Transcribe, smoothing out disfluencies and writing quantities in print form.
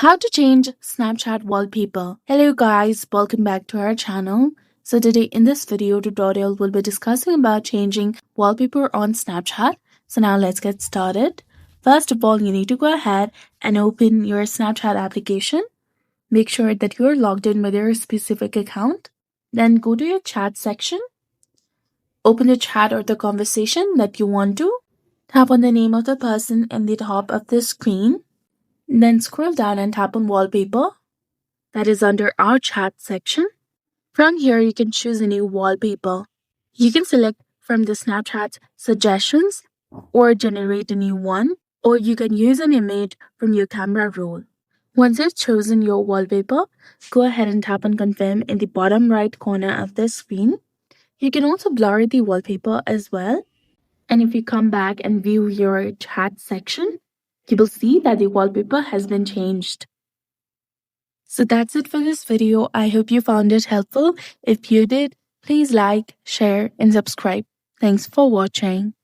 How to change Snapchat wallpaper. Hello guys, welcome back to our channel. So today in this video tutorial, we'll be discussing about changing wallpaper on Snapchat. So now let's get started. First of all, you need to go ahead and open your Snapchat application. Make sure that you're logged in with your specific account. Then go to your chat section. Open the chat or the conversation that you want to. Tap on the name of the person in the top of the screen. Then scroll down and tap on wallpaper. That is under our chat section. From here, you can choose a new wallpaper. You can select from the Snapchat suggestions or generate a new one, or you can use an image from your camera roll. Once you've chosen your wallpaper, go ahead and tap on confirm in the bottom right corner of the screen. You can also blur the wallpaper as well. And if you come back and view your chat section, you will see that the wallpaper has been changed. So that's it for this video. I hope you found it helpful. If you did, please like, share, and subscribe. Thanks for watching.